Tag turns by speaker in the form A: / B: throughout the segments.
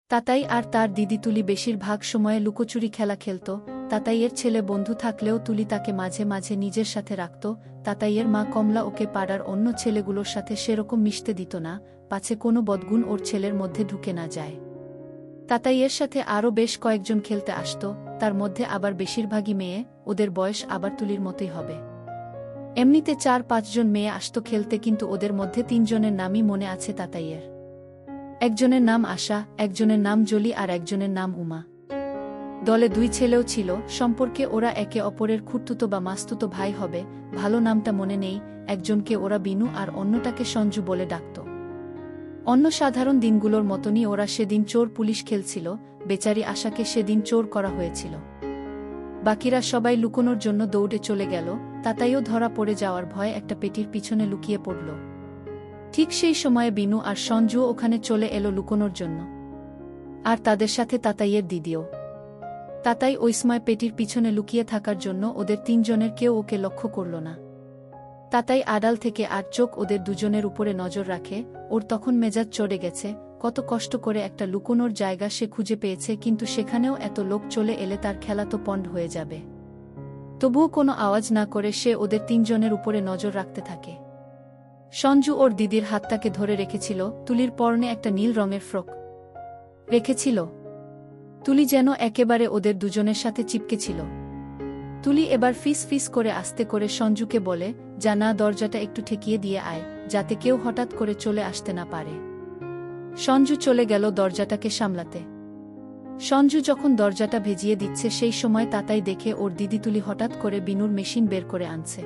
A: তাতাই আর তার দিদি তুলি বেশিরভাগ সময়ে লুকোচুরি খেলা খেলত। তাতাইয়ের ছেলে বন্ধু থাকলেও তুলি তাকে মাঝে মাঝে নিজের সাথে রাখত। তাতাইয়ের মা কমলা ওকে পাড়ার অন্য ছেলেগুলোর সাথে সেরকম মিশতে দিত না, পাছে কোনো বদগুণ ওর ছেলের মধ্যে ঢুকে না যায়। তাতাইয়ের সাথে আরও বেশ কয়েকজন খেলতে আসত, তার মধ্যে আবার বেশিরভাগই মেয়ে, ওদের বয়স আবার তুলির মতোই হবে। এমনিতে 4-5 জন মেয়ে আসত খেলতে, কিন্তু ওদের মধ্যে 3 জনের নামই মনে আছে তাতাইয়ের। একজনের নাম আশা, একজনের নাম জলি আর একজনের নাম উমা। দলে 2 ছেলেও ছিল, সম্পর্কে ওরা একে অপরের খুড়তুতো বা মাস্তুতো ভাই হবে, ভালো নামটা মনে নেই। একজনকে ওরা বিনু আর অন্যটাকে সঞ্জু বলে ডাকত। অন্য সাধারণ দিনগুলোর মতনই ওরা সেদিন চোর পুলিশ খেলছিল, বেচারি আশাকে সেদিন চোর করা হয়েছিল। বাকিরা সবাই লুকোনোর জন্য দৌড়ে চলে গেল, তাতাইও ধরা পড়ে যাওয়ার ভয়ে একটা পেটির পিছনে লুকিয়ে পড়ল। ঠিক সেই সময়ে বিনু আর সঞ্জুও ওখানে চলে এলো লুকোনোর জন্য, আর তাদের সাথে তাতাইয়ের দিদিও। তাতাই ওই সময় পেটির পিছনে লুকিয়ে থাকার জন্য ওদের 3 জনের কেউ ওকে লক্ষ্য করল না। তাতাই আড়াল থেকে আর চোখ ওদের দুজনের উপরে নজর রাখে। ওর তখন মেজাজ চড়ে গেছে, কত কষ্ট করে একটা লুকোনোর জায়গা সে খুঁজে পেয়েছে, কিন্তু সেখানেও এত লোক চলে এলে তার খেলা তো পণ্ড হয়ে যাবে। তবুও কোনো আওয়াজ না করে সে ওদের 3 জনের উপরে নজর রাখতে থাকে। সঞ্জু ওর দিদির হাতটাকে ধরে রেখেছিল, তুলির পরনে একটা নীল রঙের ফ্রক রেখেছিল। তুলি যেন একেবারে ওদের দুজনের সাথে চিপকে ছিল। তুলি এবার ফিস ফিস করে আস্তে করে সঞ্জুকে বলে, যা না, দরজাটা একটু ঠেকিয়ে দিয়ে আয়, যাতে কেউ হঠাৎ করে চলে আসতে না পারে। সঞ্জু চলে গেল দরজাটাকে সামলাতে। সঞ্জু যখন দরজাটা ভেজিয়ে দিচ্ছে সেই সময় তাতাই দেখে ওর দিদি তুলি হঠাৎ করে বিনুর মেশিন বের করে আনছে।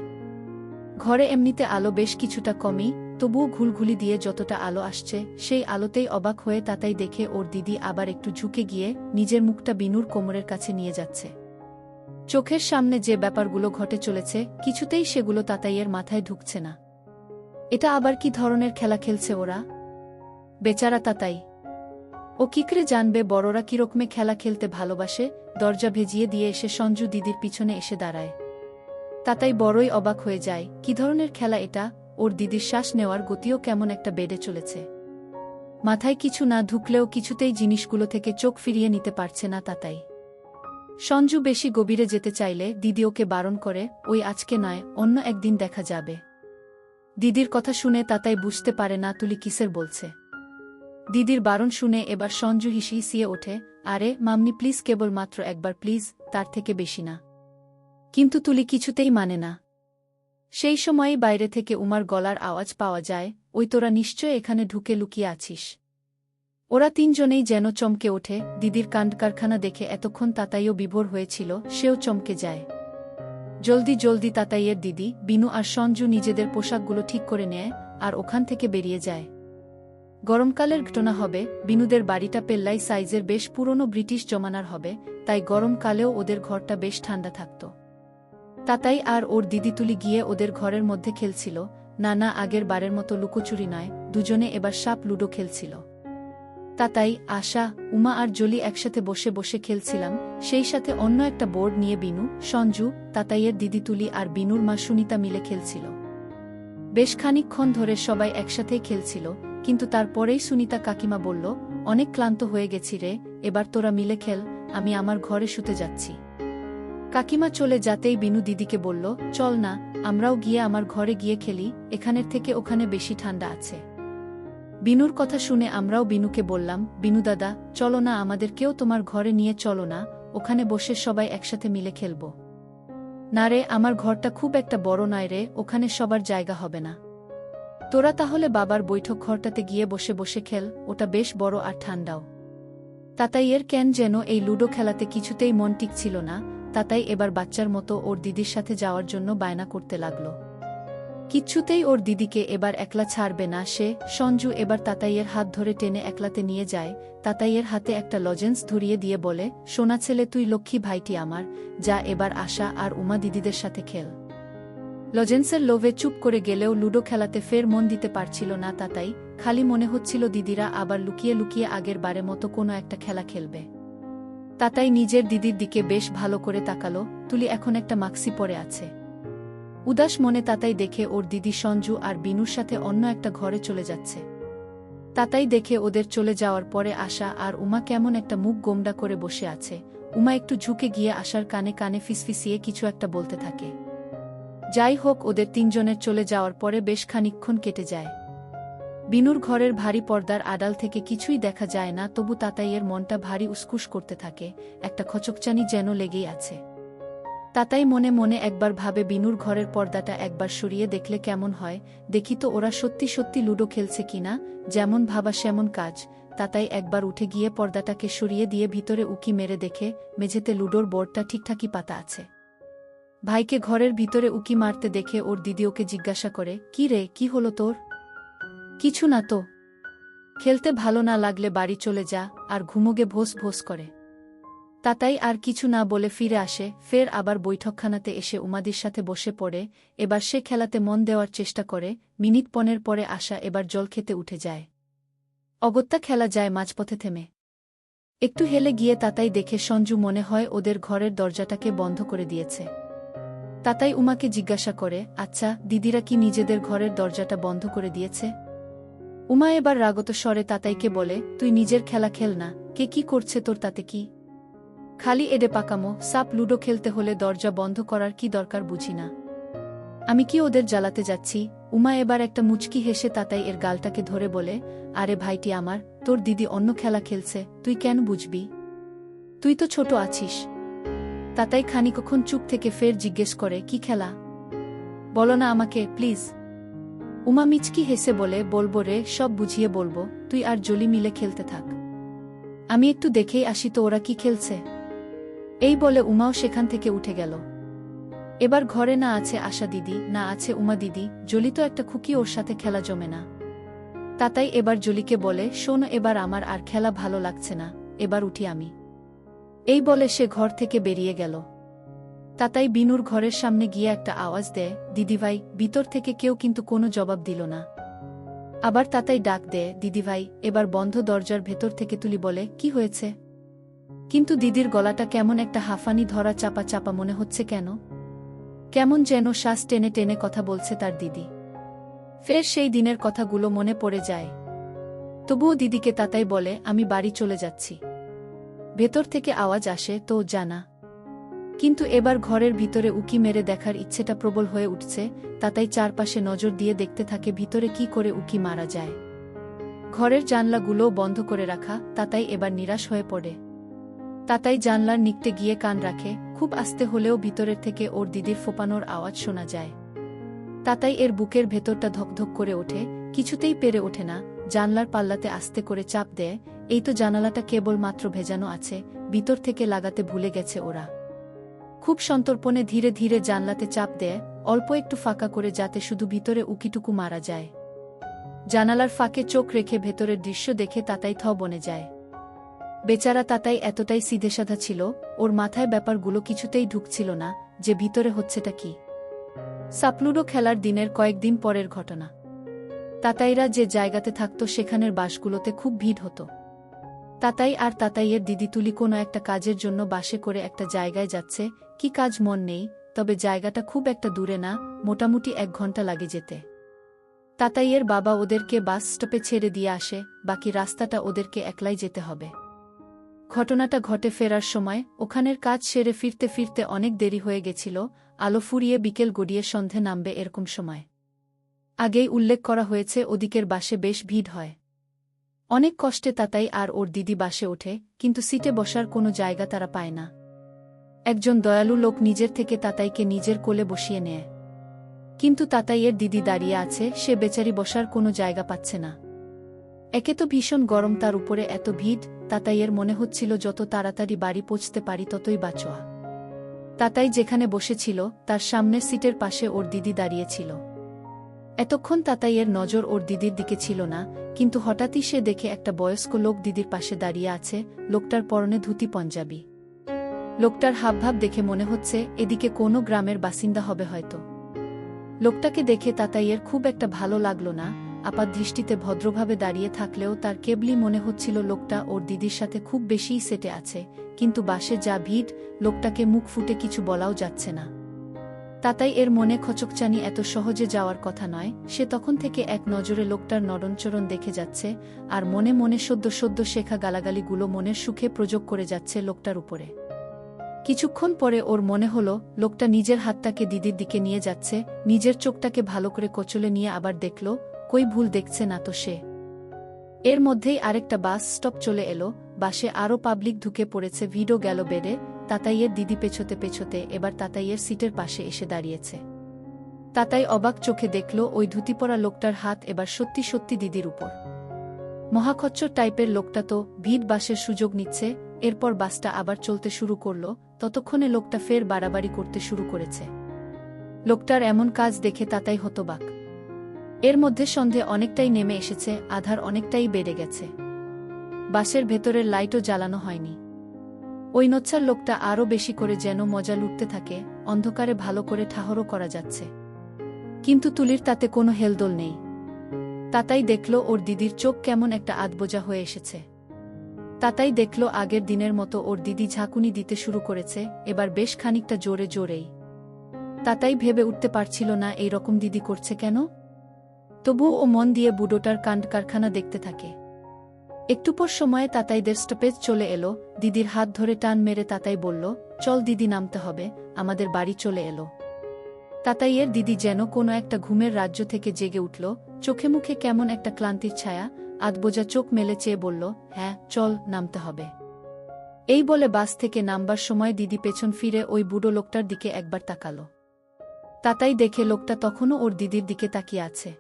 A: ঘরে এমনিতে আলো বেশ কিছুটা কমই, তবুও ঘুলঘুলি দিয়ে যতটা আলো আসছে সেই আলোতেই অবাক হয়ে তাতাই দেখে ওর দিদি আবার একটু ঝুঁকে গিয়ে নিজের মুখটা বিনুর কোমরের কাছে নিয়ে যাচ্ছে। চোখের সামনে যে ব্যাপারগুলো ঘটে চলেছে কিছুতেই সেগুলো তাতাইয়ের মাথায় ঢুকছে না। এটা আবার কি ধরনের খেলা খেলছে ওরা? বেচারা তাতাই, ও কি করে জানবে বড়রা কিরকমে খেলা খেলতে ভালোবাসে। দরজা ভেজিয়ে দিয়ে এসে সঞ্জু দিদির পিছনে এসে দাঁড়ায়। তাতাই বড়ই অবাক হয়ে যায়, কি ধরনের খেলা এটা? ওর দিদির শ্বাস নেওয়ার গতিও কেমন একটা বেড়ে চলেছে। মাথায় কিছু না ঢুকলেও কিছুতেই জিনিসগুলো থেকে চোখ ফিরিয়ে নিতে পারছে না তাতাই। সঞ্জু বেশি গভীরে যেতে চাইলে দিদি ওকে বারণ করে, ওই আজকে নয়, অন্য একদিন দেখা যাবে। দিদির কথা শুনে তাতাই বুঝতে পারে না তুলি কিসের বলছে। দিদির বারণ শুনে এবার সঞ্জু হিসিয়ে ওঠে, আরে মাম্মি প্লিজ, কেবল মাত্র একবার প্লিজ, তার থেকে বেশি না। কিন্তু তুলি কিছুতেই মানে না। সেই সময়েই বাইরে থেকে উমার গলার আওয়াজ পাওয়া যায়, ওই তোরা নিশ্চয় এখানে ঢুকে লুকিয়ে আছিস। ওরা 3 জনেই যেন চমকে ওঠে। দিদির কাণ্ডকারখানা দেখে এতক্ষণ তাতাইও বিভোর হয়েছিল, সেও চমকে যায়। জলদি জলদি তাতাইয়ের দিদি, বিনু আর সঞ্জু নিজেদের পোশাকগুলো ঠিক করে নেয় আর ওখান থেকে বেরিয়ে যায়। গরমকালের ঘটনা হবে, বিনুদের বাড়িটা পেল্লাই সাইজের বেশ পুরনো ব্রিটিশ জমানার হবে, তাই গরমকালেও ওদের ঘরটা বেশ ঠান্ডা থাকত। তাতাই আর ওর দিদি তুলি গিয়ে ওদের ঘরের মধ্যে খেলছিল। না, আগের বারের মতো লুকোচুরি নয়, দুজনে এবার সাপ লুডো খেলছিল। তাতাই, আশা, উমা আর জলি একসাথে বসে বসে খেলছিলাম, সেই সাথে অন্য একটা বোর্ড নিয়ে বিনু, সঞ্জু, তাতাইয়ের দিদি তুলি আর বিনুর মা সুনিতা মিলে খেলছিল। বেশ খানিকক্ষণ ধরে সবাই একসাথেই খেলছিল, কিন্তু তারপরেই সুনিতা কাকিমা বলল, অনেক ক্লান্ত হয়ে গেছি রে, এবার তোরা মিলে খেল, আমি আমার ঘরে শুতে যাচ্ছি। কাকিমা চলে যেতেই বিনু দিদিকে বলল, চল না, আমরাও গিয়ে আমার ঘরে গিয়ে খেলি, এখানের থেকে ওখানে বেশি ঠান্ডা আছে। বিনুর কথা শুনে আমরাও বিনুকে বললাম, বিনু দাদা, চলো না, আমাদেরকেও তোমার ঘরে নিয়ে চলো না, ওখানে বসে সবাই একসাথে মিলে খেলব। না রে, আমার ঘরটা খুব একটা বড় নয় রে, ওখানে সবার জায়গা হবে না। তোরা তাহলে বাবার বৈঠক ঘরটাতে গিয়ে বসে বসে খেল, ওটা বেশ বড় আর ঠান্ডাও। তাতাইয়ের কেন যেন এই লুডো খেলাতে কিছুতেই মন টিকছিল না। তাতাই এবার বাচ্চার মতো ওর দিদির সাথে যাওয়ার জন্য বায়না করতে লাগল। কিচ্ছুতেই ওর দিদিকে এবার একলা ছাড়বে না সে। সঞ্জু এবার তাতাইয়ের হাত ধরে টেনে একলাতে নিয়ে যায়, তাতাইয়ের হাতে একটা লজেন্স ধরিয়ে দিয়ে বলে, সোনা ছেলে, তুই লক্ষ্মী ভাইটি আমার, যা এবার আশা আর উমা দিদিদের সাথে খেল। লজেন্সের লোভে চুপ করে গেলেও লুডো খেলাতে ফের মন দিতে পারছিল না তাতাই, খালি মনে হচ্ছিল দিদিরা আবার লুকিয়ে লুকিয়ে আগের বারের মতো কোনো একটা খেলা খেলবে। তাতাই নিজের দিদির দিকে বেশ ভালো করে তাকালো, তুলি এখন একটা মাক্সি পরে আছে। উদাস মনে তাতাই দেখে ওর দিদি সঞ্জু আর বিনুর সাথে অন্য একটা ঘরে চলে যাচ্ছে। তাতাই দেখে ওদের চলে যাওয়ার পরে আশা আর উমা কেমন একটা মুখ গোমড়া করে বসে আছে। উমা একটু ঝুঁকে গিয়ে আশার কানে কানে ফিসফিসিয়ে কিছু একটা বলতে থাকে। যাই হোক, ওদের তিনজনের চলে যাওয়ার পরে বেশ খানিকক্ষণ কেটে যায়। বিনুর ঘরের ভারী পর্দার আড়াল থেকে কিছুই দেখা যায় না, তবু তাতাইয়ের মনটা ভারী উসকুস করতে থাকে, একটা খচকচানি যেন লেগেই আছে। তাতাই মনে মনে একবার ভাবে বিনুর ঘরের পর্দাটা একবার সরিয়ে দেখলে কেমন হয়, দেখি তো ওরা সত্যি সত্যি লুডো খেলছে কিনা। যেমন ভাবা সেমন কাজ। তাতাই একবার উঠে গিয়ে পর্দাটাকে সরিয়ে দিয়ে ভিতরে উকি মেরে দেখে মেঝেতে লুডোর বোর্ডটা ঠিকঠাকই পাতা আছে। ভাইকে ঘরের ভিতরে উকি মারতে দেখে ওর দিদি ওকে জিজ্ঞাসা করে, কি রে, কি হলো তোর? কিছু না তো। খেলতে ভালো না লাগলে বাড়ি চলে যা, আর ঘুমোগে ভোস ভোস করে। তাতাই আর কিছু না বলে ফিরে আসে। ফের আবার বৈঠকখানাতে এসে উমাদির সাথে বসে পড়ে। এবার সে খেলাতে মন দেওয়ার চেষ্টা করে। মিনিট 15 পরে আশা এবার জল খেতে উঠে যায়। অগত্যা খেলা যায় মাঝপথে থেমে। একটু হেলে গিয়ে তাতাই দেখে সঞ্জু মনে হয় ওদের ঘরের দরজাটাকে বন্ধ করে দিয়েছে। তাতাই উমাকে জিজ্ঞাসা করে, আচ্ছা, দিদিরা কি নিজেদের ঘরের দরজাটা বন্ধ করে দিয়েছে? উমা এবার রাগত স্বরে তাতাইকে বলে, তুই নিজের খেলা খেল না, কে কি করছে তোর তাতে কি? খালি এডে পাকামো, সাপ লুডো খেলতে হলে দরজা বন্ধ করার কি দরকার বুঝি না। আমি কি ওদের জ্বালাতে যাচ্ছি? উমা এবার একটা মুচকি হেসে তাতাই এর গালটাকে ধরে বলে, আরে ভাইটি আমার, তোর দিদি অন্য খেলা খেলছে, তুই কেন বুঝবি? তুই তো ছোট আছিস। তাতাই খানিকক্ষণ চুপ থেকে ফের জিজ্ঞেস করে, কি খেলা? বলো না আমাকে, প্লিজ। উমা মিচকি হেসে বলে, বলবো রে, সব বুঝিয়ে বলবো, তুই আর জলি মিলে খেলতে থাক। আমি একটু দেখেই আসি তো ওরা কি খেলছে। এই বলে উমাও সেখান থেকে উঠে গেল। এবার ঘরে না আছে আশা দিদি, না আছে উমা দিদি, জলি তো একটা খুকি, ওর সাথে খেলা জমে না। তাতাই এবার জলিকে বলে, শোন, এবার আমার আর খেলা ভালো লাগছে না, এবার উঠি আমি। এই বলে সে ঘর থেকে বেরিয়ে গেল। তাতাই বিনুর ঘরের সামনে গিয়ে একটা আওয়াজ দেয়, দিদিভাই। ভিতর থেকে কেউ কিন্তু কোনো জবাব দিল না। আবার তাতাই ডাক দেয়, দিদিভাই। এবার বন্ধ দরজার ভেতর থেকে তুলি বলে, কি হয়েছে? কিন্তু দিদির গলাটা কেমন একটা হাঁফানি ধরা চাপা চাপা মনে হচ্ছে কেন? কেমন যেন শ্বাস টেনে টেনে কথা বলছে তার দিদি। ফের সেই দিনের কথাগুলো মনে পড়ে যায়। তবুও দিদিকে তাতাই বলে, আমি বাড়ি চলে যাচ্ছি। ভেতর থেকে আওয়াজ আসে, তো জানা। কিন্তু এবার ঘরের ভিতরে উকি মেরে দেখার ইচ্ছেটা প্রবল হয়ে উঠছে। তাতাই চারপাশে নজর দিয়ে দেখতে থাকে ভিতরে কি করে উকি মারা যায়। ঘরের জানলাগুলোও বন্ধ করে রাখা। তাতাই এবার নিরাশ হয়ে পড়ে। তাতাই জানলার নিকটে গিয়ে কান রাখে। খুব আস্তে হলেও ভিতরের থেকে ওর দিদির ফোপানোর আওয়াজ শোনা যায়। তাতাই এর বুকের ভেতরটা ধকধক করে ওঠে, কিছুতেই পেরে ওঠে না। জানলার পাল্লাতে আস্তে করে চাপ দেয়। এই তো জানালাটা কেবল মাত্র ভেজানো আছে, ভিতর থেকে লাগাতে ভুলে গেছে ওরা। খুব সন্তর্পণে ধীরে ধীরে জানলাতে চাপ দেয়, অল্প একটু ফাঁকা করে, যাতে শুধু ভিতরে উকিটুকু মারা যায়। জানালার ফাঁকে চোখ রেখে ভেতরের দৃশ্য দেখে তাতাই থ বনে যায়। বেচারা তাতাই এতটাই সিধেসাধা ছিল, ওর মাথায় ব্যাপারগুলো কিছুতেই ঢুকছিল না, যে ভিতরে হচ্ছেটা কি। সাপলুডো খেলার দিনের কয়েকদিন পরের ঘটনা। তাতাইরা যে জায়গাতে থাকত সেখানের বাসগুলোতে খুব ভিড় হতো। তাতাই আর তাতাইয়ের দিদি তুলি কোনো একটা কাজের জন্য বাসে করে একটা জায়গায় যাচ্ছে। কি কাজ মন নেই, তবে জায়গাটা খুব একটা দূরে না, মোটামুটি 1 ঘন্টা লাগে যেতে। তাতাইয়ের বাবা ওদেরকে বাস স্টপে ছেড়ে দিয়ে আসে, বাকি রাস্তাটা ওদেরকে একলাই যেতে হবে। ঘটনাটা ঘটে ফেরার সময়। ওখানের কাজ সেরে ফিরতে ফিরতে অনেক দেরি হয়ে গেছিল। আলো ফুরিয়ে বিকেল গড়িয়ে সন্ধে নামবে এরকম সময়। আগেই উল্লেখ করা হয়েছে ওদিকের বাসে বেশ ভিড় হয়। অনেক কষ্টে তাতাই আর ওর দিদি বাসে ওঠে, কিন্তু সিটে বসার কোনো জায়গা তারা পায় না। একজন দয়ালু লোক নিজের থেকে তাতাইকে নিজের কোলে বসিয়ে নেয়। কিন্তু তাতাইয়ের দিদি দাঁড়িয়ে আছে, সে বেচারি বসার কোনো জায়গা পাচ্ছে না। একে তো ভীষণ গরম, তার উপরে এত ভিড়। তাতাইয়ের মনে হচ্ছিল যত তাড়াতাড়ি বাড়ি পৌঁছতে পারি ততই বাঁচোয়া। তাতাই যেখানে বসেছিল তার সামনের সিটের পাশে ওর দিদি দাঁড়িয়েছিল। এতক্ষণ তাতাইয়ের নজর ওর দিদির দিকে ছিল না, কিন্তু হঠাৎই সে দেখে একটা বয়স্ক লোক দিদির পাশে দাঁড়িয়ে আছে। লোকটার পরনে ধুতি পাঞ্জাবি। লোকটার হাবভাব দেখে মনে হচ্ছে এদিকে কোনো গ্রামের বাসিন্দা হবে হয়তো। লোকটাকে দেখে তাতাইয়ের খুব একটা ভালো লাগলো না। আপাত দৃষ্টিতে ভদ্রভাবে দাঁড়িয়ে থাকলেও তার কেবলই মনে হচ্ছিল লোকটা ওর দিদির সাথে খুব বেশিই সেটে আছে। কিন্তু বাসে যা ভিড়, লোকটাকে মুখ ফুটে কিছু বলাও যাচ্ছে না। তাতাই এর মনে খচকচানি এত সহজে যাওয়ার কথা নয়, সে তখন থেকে এক নজরে লোকটার নড়নচড়ন দেখে যাচ্ছে, আর মনে মনে সদ্য সদ্য শেখা গালাগালিগুলো মনের সুখে প্রযোগ করে যাচ্ছে লোকটার উপরে। কিছুক্ষণ পরে ওর মনে হলো লোকটা নিজের হাতটাকে দিদির দিকে নিয়ে যাচ্ছে, নিজের চোখটাকে ভালো করে কচলে নিয়ে আবার দেখল কই ভুল দেখছে না তো সে। এর মধ্যেই আরেকটা বাস স্টপ চলে এলো, বাসে আরও পাবলিক ঢুকে পড়েছে, ভিড়ও গেল বেড়ে। তাতাইয়ের দিদি পেছোতে পেছোতে এবার তাতাইয়ের সিটের পাশে এসে দাঁড়িয়েছে। তাতাই অবাক চোখে দেখল ওই ধুতি পরা লোকটার হাত এবার সত্যি সত্যি দিদির উপর। মহাখচ্চর টাইপের লোকটা তো ভিড় বাসের সুযোগ নিচ্ছে। এরপর বাসটা আবার চলতে শুরু করল, ততক্ষণে লোকটা ফের বাড়াবাড়ি করতে শুরু করেছে। লোকটার এমন কাজ দেখে তাতাই হতবাক। এর মধ্যে সন্ধে অনেকটাই নেমে এসেছে, আধার অনেকটাই বেড়ে গেছে। বাসের ভেতরের লাইটও জ্বালানো হয়নি। ওই নোচ্চার লোকটা আরও বেশি করে যেন মজা লুটতে থাকে, অন্ধকারে ভালো করে ঠাহরও করা যাচ্ছে। কিন্তু তুলির তাতে কোনো হেলদোল নেই। তাতাই দেখল ওর দিদির চোখ কেমন একটা আধবোজা হয়ে এসেছে। তাতাই দেখল আগের দিনের মতো ওর দিদি ঝাঁকুনি দিতে শুরু করেছে, এবার বেশ খানিকটা জোরে জোরেই। তাতাই ভেবে উঠতে পারছিল না এই রকম দিদি করছে কেন। তবু ও মন দিয়ে বুড়োটার কাণ্ড কারখানা দেখতে থাকে। একটু পর সময়ে তাতাইদের স্টপেজ চলে এলো। দিদির হাত ধরে টান মেরে তাতাই বলল, চল দিদি, নামতে হবে, আমাদের বাড়ি চলে এলো। তাতাইয়ের দিদি যেন কোনো একটা ঘুমের রাজ্য থেকে জেগে উঠল, চোখে মুখে কেমন একটা ক্লান্তির ছায়া, আধবোজা চোখ মেলে চেয়ে বলল, হ্যাঁ চল, নামতে হবে। এই বলে বাস থেকে নামবার সময় দিদি পেছন ফিরে ওই বুড়ো লোকটার দিকে একবার তাকালো। তাতাই দেখে লোকটা তখনও ওর দিদির দিকে তাকিয়ে আছে।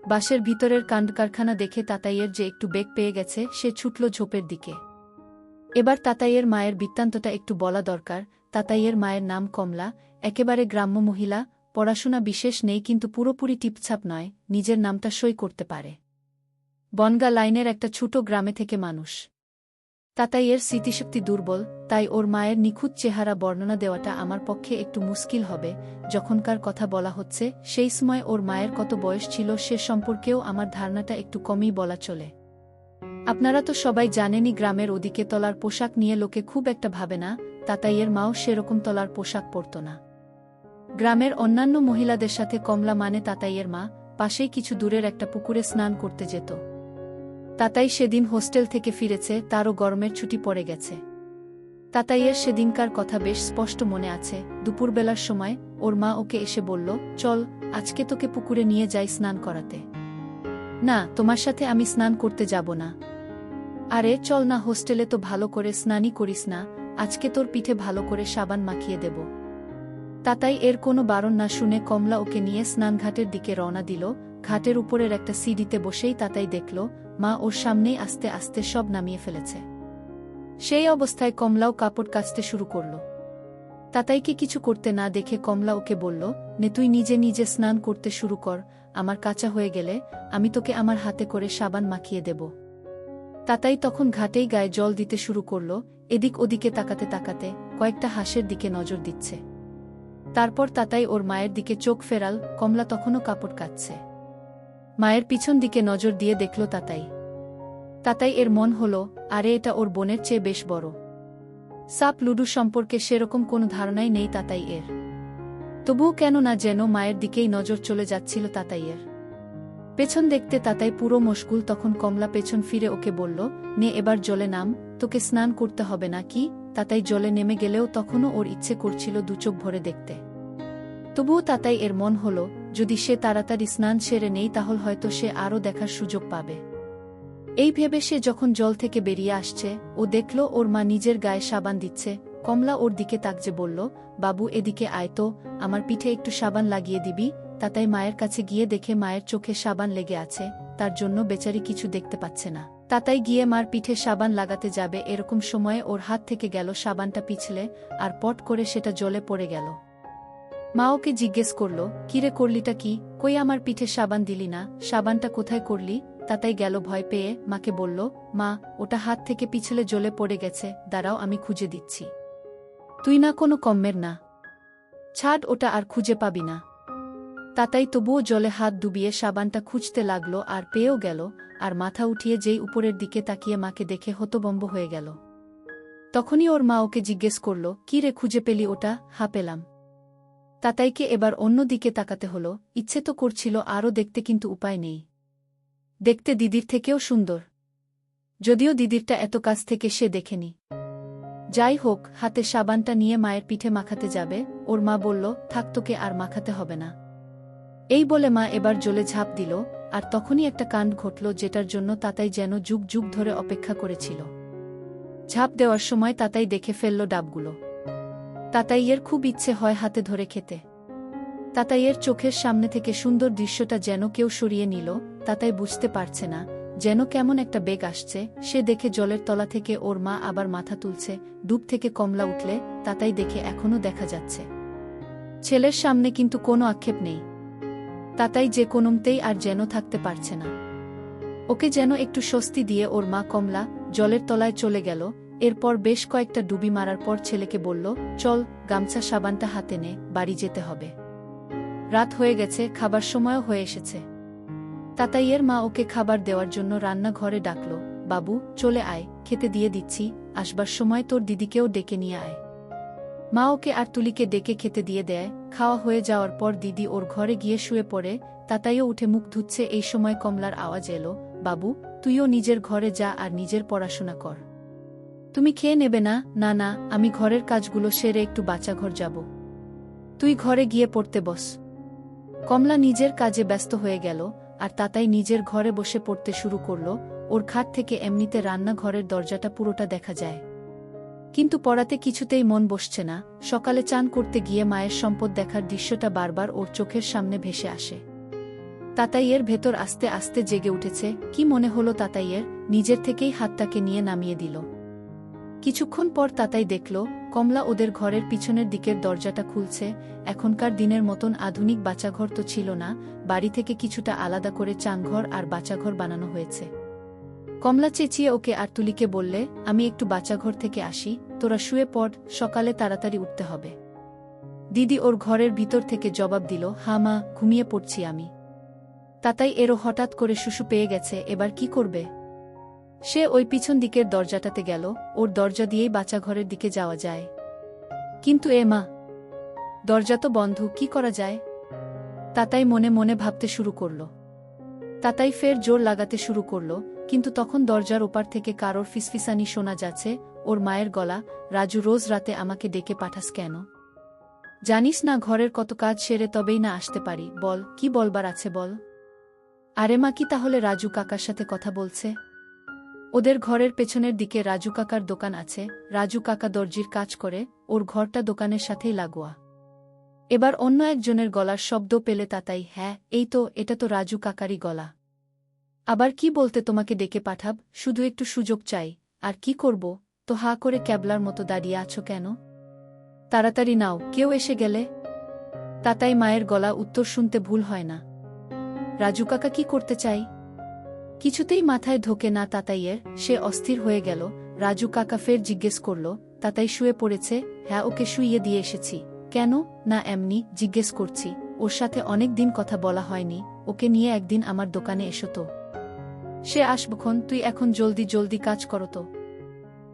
A: বাসের ভিতরের কাণ্ড কারখানা দেখে তাতাইয়ের যে একটু বেগ পেয়ে গেছে, সে ছুটল ঝোপের দিকে। এবার তাতাইয়ের মায়ের বৃত্তান্তটা একটু বলা দরকার। তাতাইয়ের মায়ের নাম কমলা, একেবারে গ্রাম্য মহিলা, পড়াশোনা বিশেষ নেই কিন্তু পুরোপুরি টিপছাপ নয়, নিজের নামটা সই করতে পারে। বনগা লাইনের একটা ছোট গ্রামে থেকে মানুষ। তাতাইয়ের স্মৃতিশক্তি দুর্বল, তাই ওর মায়ের নিখুঁত চেহারা বর্ণনা দেওয়াটা আমার পক্ষে একটু মুশকিল হবে। যখনকার কথা বলা হচ্ছে সেই সময় ওর মায়ের কত বয়স ছিল সে সম্পর্কেও আমার ধারণাটা একটু কমই বলা চলে। আপনারা তো সবাই জানেনই গ্রামের ওদিকে তলার পোশাক নিয়ে লোকে খুব একটা ভাবে না, তাতাইয়ের মাও সেরকম তলার পোশাক পরত না। গ্রামের অন্যান্য মহিলাদের সাথে কমলা মানে তাতাইয়ের মা পাশেই কিছু দূরের একটা পুকুরে স্নান করতে যেত। তাতাই সেদিন হোস্টেল থেকে ফিরেছে, তারও গরমের ছুটি পড়ে গেছে। তাতাইয়ের সেদিনকার কথা বেশ স্পষ্ট মনে আছে। দুপুরবেলার সময় ওর মা ওকে এসে বলল, চল আজকে তোকে পুকুরে নিয়ে যাই স্নান করাতে। না, তোমার সাথে আমি স্নান করতে যাব না। আরে চল না, হোস্টেলে তো ভালো করে স্নানই করিস না, আজকে তোর পিঠে ভালো করে সাবান মাখিয়ে দেব। তাতাই এর কোনো বারণ না শুনে কমলা ওকে নিয়ে স্নানঘাটের দিকে রওনা দিল। ঘাটের উপরের একটা সিঁড়িতে বসেই তাতাই দেখল মা ওর সামনেই আস্তে আস্তে সব নামিয়ে ফেলেছে। সেই অবস্থায় কমলাও কাপড় কাচতে শুরু করল। তাতাইকে কিছু করতে না দেখে কমলা ওকে বলল, নে তুই নিজে নিজে স্নান করতে শুরু কর, আমার কাঁচা হয়ে গেলে আমি তোকে আমার হাতে করে সাবান মাখিয়ে দেব। তাতাই তখন ঘাটেই গায়ে জল দিতে শুরু করল, এদিক ওদিকে তাকাতে তাকাতে কয়েকটা হাঁসের দিকে নজর দিচ্ছে। তারপর তাতাই ওর মায়ের দিকে চোখ ফেরাল, কমলা তখনও কাপড় কাচছে। মায়ের পিছন দিকে নজর দিয়ে দেখল তাতাই। তাতাই এর মন হল, আরে এটা ওর বোনের চেয়ে বেশ বড়। সাপ লুডু সম্পর্কে সেরকম কোনো ধারণাই নেই তাতাই এর। তবুও কেন না যেন মায়ের দিকেই নজর চলে যাচ্ছিল তাতাইয়ের। পেছন দেখতে তাতাই পুরো মশগুল। তখন কমলা পেছন ফিরে ওকে বলল, নে এবার জলে নাম, তোকে স্নান করতে হবে না কি। তাতাই জলে নেমে গেলেও তখনও ওর ইচ্ছে করছিল দুচোখ ভরে দেখতে। তবুও তাতাই এর মন হল, যদি সে তাড়াতাড়ি স্নান সেরে নেই তাহলে হয়তো সে আরও দেখার সুযোগ পাবে। এই ভেবে সে যখন জল থেকে বেরিয়ে আসছে, ও দেখল ওর মা নিজের গায়ে সাবান দিচ্ছে। কমলা ওর দিকে তাকজে বলল, বাবু এদিকে আয় তো, আমার পিঠে একটু সাবান লাগিয়ে দিবি। তাতাই মায়ের কাছে গিয়ে দেখে মায়ের চোখে সাবান লেগে আছে, তার জন্য বেচারি কিছু দেখতে পাচ্ছে না। তাতাই গিয়ে মার পিঠে সাবান লাগাতে যাবে, এরকম সময়ে ওর হাত থেকে গেল সাবানটা পিছলে, আর পট করে সেটা জলে পড়ে গেল। মা ওকে জিজ্ঞেস করল, কিরে করলিটা কি, কই আমার পিঠে সাবান দিলি না, সাবানটা কোথায় করলি। তাতাই গেল ভয় পেয়ে, মাকে বলল, মা ওটা হাত থেকে পিছলে জলে পড়ে গেছে, দাঁড়াও আমি খুঁজে দিচ্ছি। তুই না কোনো কম্মের না, ছাড় ওটা আর খুঁজে পাবি না। তাতাই তবুও জলে হাত ডুবিয়ে সাবানটা খুঁজতে লাগল, আর পেয়েও গেল। আর মাথা উঠিয়ে যেই উপরের দিকে তাকিয়ে মাকে দেখে হতবম্ব হয়ে গেল। তখনই ওর মা ওকে জিজ্ঞেস করল, কি রে খুঁজে পেলি ওটা। হা পেলাম। তাতাইকে এবার অন্য দিকে তাকাতে হলো, ইচ্ছে তো করছিল আরও দেখতে কিন্তু উপায় নেই। দেখতে দিদির থেকেও সুন্দর, যদিও দিদিরটা এত কাছ থেকে সে দেখেনি। যাই হোক, হাতে সাবানটা নিয়ে মায়ের পিঠে মাখাতে যাবে, ওর মা বলল, থাক, তোকে আর মাখাতে হবে না। এই বলে মা এবার জলে ঝাঁপ দিল, আর তখনই একটা কাণ্ড ঘটল যেটার জন্য তাতাই যেন যুগ যুগ ধরে অপেক্ষা করেছিল। ঝাঁপ দেওয়ার সময় তাতাই দেখে ফেলল ডাবগুলো। তাতাইয়ের খুব ইচ্ছে হয় হাতে ধরে খেতে। তাতাইয়ের চোখের সামনে থেকে সুন্দর দৃশ্যটা যেন কেউ সরিয়ে নিল। তাতাই বুঝতে পারছে না, যেন কেমন একটা বেগ আসছে। সে দেখে জলের তলা থেকে ওর মা আবার মাথা তুলছে। ডুব থেকে কমলা উঠলে তাতাই দেখে এখনও দেখা যাচ্ছে। ছেলের সামনে কিন্তু কোনো আক্ষেপ নেই। তাতাই যে কোনোমতেই আর যেন থাকতে পারছে না। ওকে যেন একটু স্বস্তি দিয়ে ওর মা কমলা জলের তলায় চলে গেল। এরপর বেশ কয়েকটা ডুবি মারার পর ছেলেকে বলল, চল, গামছা সাবানটা হাতে নে, বাড়ি যেতে হবে। রাত হয়ে গেছে, খাবার সময়ও হয়ে এসেছে। তাতাইয়ের মা ওকে খাবার দেওয়ার জন্য রান্নাঘরে ডাকল, বাবু, চলে আয়, খেতে দিয়ে দিচ্ছি, আসবার সময় তোর দিদিকেও ডেকে নিয়ে আয়। মা ওকে আর তুলিকে ডেকে খেতে দিয়ে দেয়। খাওয়া হয়ে যাওয়ার পর দিদি ওর ঘরে গিয়ে শুয়ে পড়ে। তাতাইও উঠে মুখ ধুচ্ছে। এই সময় কমলার আওয়াজ এলো, বাবু, তুইও নিজের ঘরে যা আর নিজের পড়াশোনা কর। তুমি খেয়ে নেবে না? না না, আমি ঘরের কাজগুলো সেরে একটু বাচ্চাঘর যাব। তুই ঘরে গিয়ে পড়তে বস। কমলা নিজের কাজে ব্যস্ত হয়ে গেল, আর তাতাই নিজের ঘরে বসে পড়তে শুরু করল। ওর খাট থেকে এমনিতে রান্নাঘরের দরজাটা পুরোটা দেখা যায়, কিন্তু পড়াতে কিছুতেই মন বসছে না। সকালে চান করতে গিয়ে মায়ের সম্পদ দেখার দৃশ্যটা বারবার ওর চোখের সামনে ভেসে আসে। তাতাইয়ের ভেতর আস্তে আস্তে জেগে উঠেছে। কি মনে হলো তাতাইয়ের, নিজের থেকেই হাতটাকে নিয়ে নামিয়ে দিল। কিছুক্ষণ পর তাতাই দেখল, কমলা ওদের ঘরের পিছনের দিকের দরজাটা খুলছে। এখনকার দিনের মতন আধুনিক বাচ্চাঘর তো ছিল না, বাড়ি থেকে কিছুটা আলাদা করে চানঘর আর বাচ্চাঘর বানানো হয়েছে। কমলা চেঁচিয়ে ওকে আর তুলিকে বললে, আমি একটু বাচ্চাঘর থেকে আসি, তোরা শুয়ে পড়, সকালে তাড়াতাড়ি উঠতে হবে। দিদি ওর ঘরের ভিতর থেকে জবাব দিল, হ্যাঁ মা, ঘুমিয়ে পড়ছি আমি। তাতাই এরও হঠাৎ করে শুশু পেয়ে গেছে, এবার কি করবে? সে ওই পিছন দিকের দরজাটাতে গেল। ওর দরজা দিয়েই বাচ্চাঘরের দিকে যাওয়া যায়, কিন্তু এ মা, দরজা তো বন্ধ, কি করা যায়? তাতাই মনে মনে ভাবতে শুরু করল। তাতাই ফের জোর লাগাতে শুরু করল, কিন্তু তখন দরজার ওপার থেকে কারোর ফিসফিসানি শোনা যাচ্ছে, ওর মায়ের গলা, রাজু, রোজ রাতে আমাকে ডেকে পাঠাস কেন? জানিস না ঘরের কত কাজ সেরে তবেই না আসতে পারি, বল, কি বলবার আছে বল। আরে মা, কি তাহলে রাজু কাকার সাথে কথা বলছে? ওদের ঘরের পেছনের দিকে রাজু কাকার দোকান আছে। রাজু কাকা দর্জির কাজ করে, ওর ঘরটা দোকানের সাথেই লাগোয়া। এবার অন্য একজনের গলার শব্দ পেলে তাতাই, হ্যাঁ, এই তো, এটা তো রাজু কাকারই গলা। আবার কি বলতে তোমাকে ডেকে পাঠাব? শুধু একটু সুযোগ চাই। আর কি করব? তো হা করে ক্যাবলার মতো দাঁড়িয়ে আছো কেন? তাড়াতাড়ি নাও, কেউ এসে গেলে। তাতাই মায়ের গলা উত্তর শুনতে ভুল হয় না। রাজু কাকা কি করতে চাই? কিছুতেই মাথায় ঢোকে না তাতাইয়ের। সে অস্থির হয়ে গেল। রাজু কাকা ফের জিজ্ঞেস করল, তাতাই শুয়ে পড়েছে? হ্যাঁ, ওকে শুইয়ে দিয়ে এসেছি। কেন? না, এমনি জিজ্ঞেস করছি, ওর সাথে অনেক দিন কথা বলা হয়নি, ওকে নিয়ে একদিন আমার দোকানে এসো তো। সে আসবক্ষণ, তুই এখন জলদি জলদি কাজ করো তো,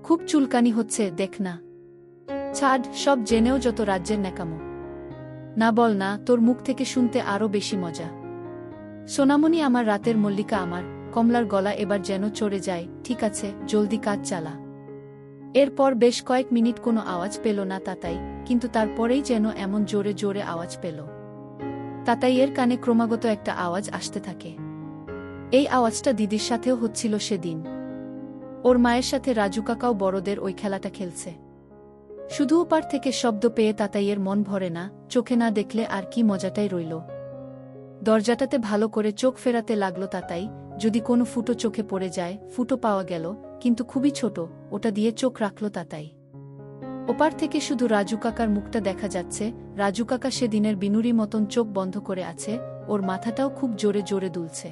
A: খুব চুলকানি হচ্ছে, দেখ না। ছাড়, সব জেনেও যত রাজ্যের ন্যাকামো। না বল না, তোর মুখ থেকে শুনতে আরও বেশি মজা। সোনামণি আমার, রাতের মল্লিকা আমার। কমলার গলা এবার যেন চড়ে যায়। ঠিক আছে, জলদি কাজ চালা। এরপর বেশ কয়েক মিনিট কোনো আওয়াজ পেল না তাতাই, কিন্তু তারপরেই যেন এমন জোরে জোরে আওয়াজ পেল। তাতাইয়ের কানে ক্রমাগত একটা আওয়াজ আসতে থাকে। এই আওয়াজটা দিদির সাথেও হচ্ছিল সেদিন। ওর মায়ের সাথে রাজু কাকাও বড়দের ওই খেলাটা খেলছে। শুধু ওপার থেকে শব্দ পেয়ে তাতাইয়ের মন ভরে না, চোখে না দেখলে আর কি মজাটাই রইল। দরজাটাতে ভালো করে চোখ ফেরাতে লাগল তাতাই, যদি কোনো ফুটো চোখে পড়ে যায়। ফুটো পাওয়া গেল, কিন্তু খুবই ছোট, ওটা দিয়ে চোখ রাখল তাতাই। ওপার থেকে শুধু রাজু কাকার মুখটা দেখা যাচ্ছে। রাজু কাকা সেদিনের বিনুরি মতন চোখ বন্ধ করে আছে, ওর মাথাটাও খুব জোরে জোরে দুলছে।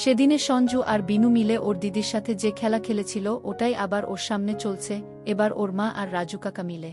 A: সেদিনে সঞ্জু আর বিনু মিলে ওর দিদির সাথে যে খেলা খেলেছিল ওটাই আবার ওর সামনে চলছে, এবার ওর মা আর রাজু কাকা মিলে।